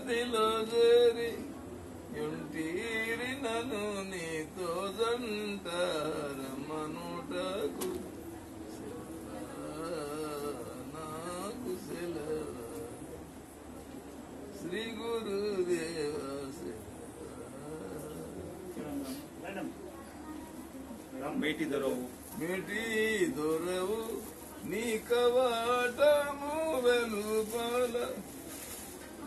సన్నిధిలో చేరి యుంటీరి నన్ను నీతో జంటారమనుటకు నాకు సెలవు శ్రీ గురుదేవ మేటి దొరవు నీ కవాటము వెలుపల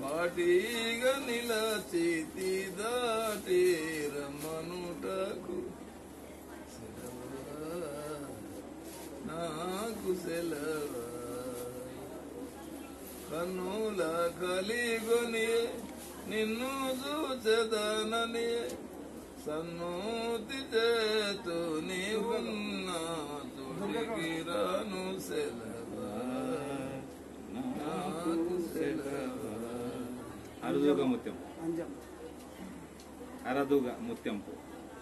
పాటిగా నిలచితి దాటి రమనుటకు నాకు సెలవు కన్నుల కలిగొని నిన్ను చూచెదనని సన్నూతి చేతు నీవున్నా తోడికి రాను సెలవా నాకు సెలవా అరదుగా ముత్యం అరదుగా ముత్యంపు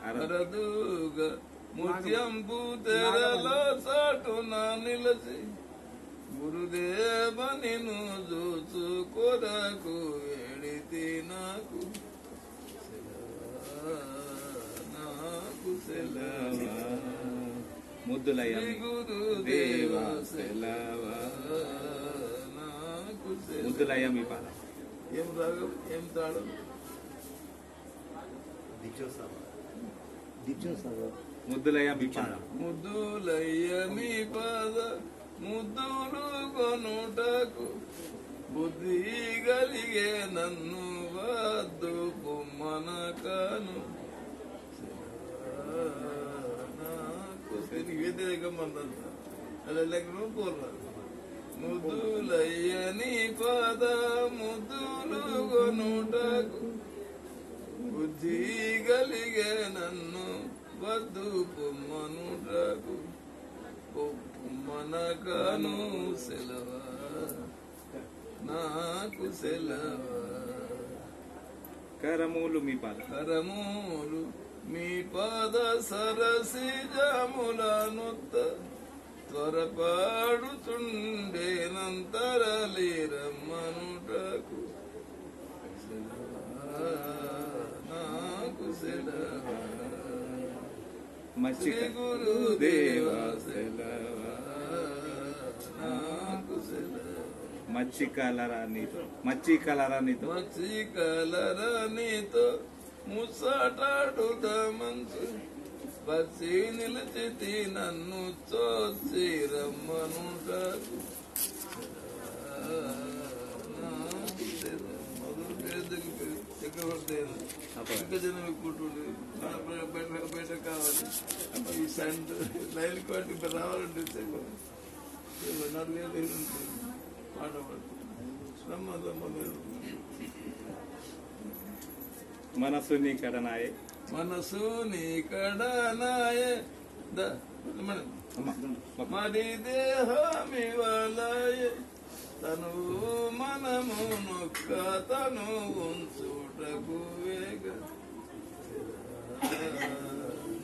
అరదుగా ముత్యంపు తెరలో చాటున నిలచి గురుదేవ నిన్ను చూచు కొరకు వేడితి నాకు సెలవా ముద్దులయ్య గురుదేవ సెలవా నాకు ముద్దులయ్య మీ పాద ఏం రాగం ఏం తాళం ముద్దులయ్య మీ పాద ముద్దులయ్య మీ పాద ముద్దులు కొనుటకు బుద్ధి కలిగే నన్ను వద్దు పొమ్మనకను నాకు వ్యతిరేకమందంతా అలా లెక్కను పోరాదు ముద్దులయ్య నీ పాద ముద్దులు కొనుటకు బుద్ధి కలిగే నన్ను వద్దు పొమ్మనుటకు మనకను సెలవా నాకు సెలవా కరములు మీ పాద కరములు మీ పాద సరసి జాములనొత్త త్వరపాడుచుండేనంతరలి రమ్మనుటకు సెలవా నాకు సెలవా మచ్చి గురుదేవ సెలవా నాకు సెలవా మచ్చి కలరా నీతో ముసటాడుద మంచు పచ్చి నిలిచితి నన్ను చోచి రమ్మనుటకు మొదలు చక్రవర్తి జనం కూర్చుండి బయట కావాలి ఈ సండ్ రైలు కోటి రావాలంటే నలుగు పాట పాడుతుంది మనసు నీ కడనాయే మరి దేహమివలయే తను మనము నొక్క తను ఉంచుటకు వేగ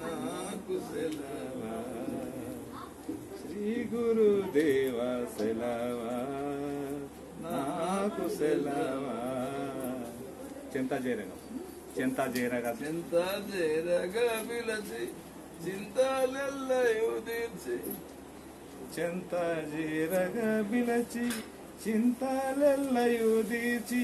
నాకు సెలవా శ్రీ గురుదేవ సెలవా నాకు సెలవా చింత చేరగా పిలచి చింతలెల్లయు తీర్చి చింతలెల్లయు తీర్చి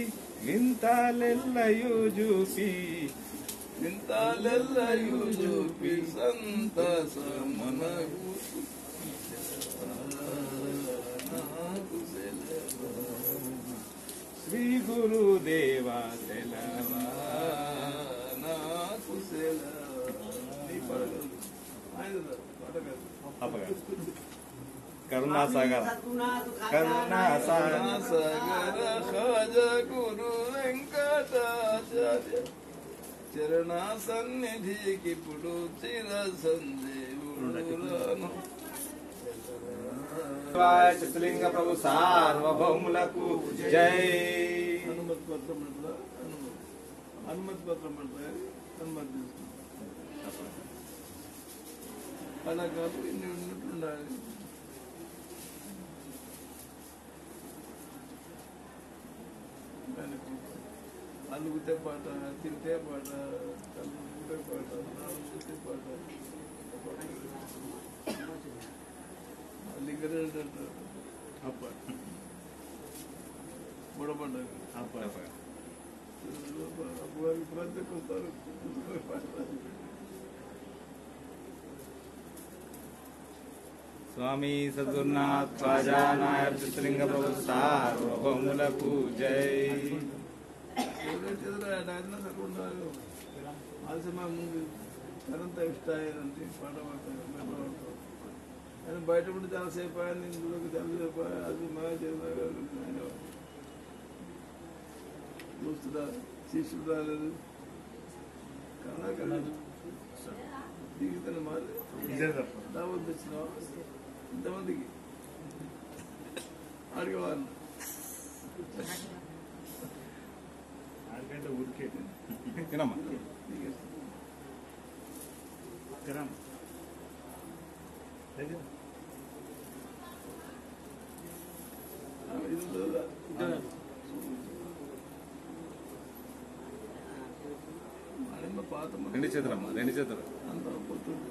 వింతాలెల్లయు చూపి సంతసమనకు శ్రీ గురుదేవ సెలవా నాకు కరుణాసాగర ఖాజ గురు వెంకటాచార్య చరణ సన్నిధికి ఇప్పుడు చిర సందేవుడు చిత్రలింగ ప్రభు సార్వభౌములకు జై. అనుమతి పత్రం అంటారా? అనుమతి పత్రం అంటారా? అనుమతి తీసుకుంటాం. అలా కాదు ఇన్ని ఉన్నట్టుండాలి. అలుగుతే పాట, తింటే పాట, కలుగుతే పాట, నాలుగుతే పాట. లింగరేట్ అంటారు బుడపడ్డారు అప్పుడు ప్రతి ఒక్కరు స్వామి సద్గురునాథ్ ఖ్వాజా నాయర్ చిత్రలింగ ప్రభు సార్వభౌములకు జై. ఆలస్యమా ముందు కరంత ఇష్టాయంటే పాట పాడతారు. ఆయన బయట ఉండి చాలాసేపు ఆయన ఇందులోకి చాలాసేపు అది మా చేసిన దోస్తుడా శిష్యుడు రాలేదు కన్నా దిగుతాను మాది దావత్ వచ్చినావా ఇంతమందికి అడిగేవాళ్ళు ఊరికే పాత రెండు చేతులమ్మా, రెండు చేతులు అంత పోతుంది.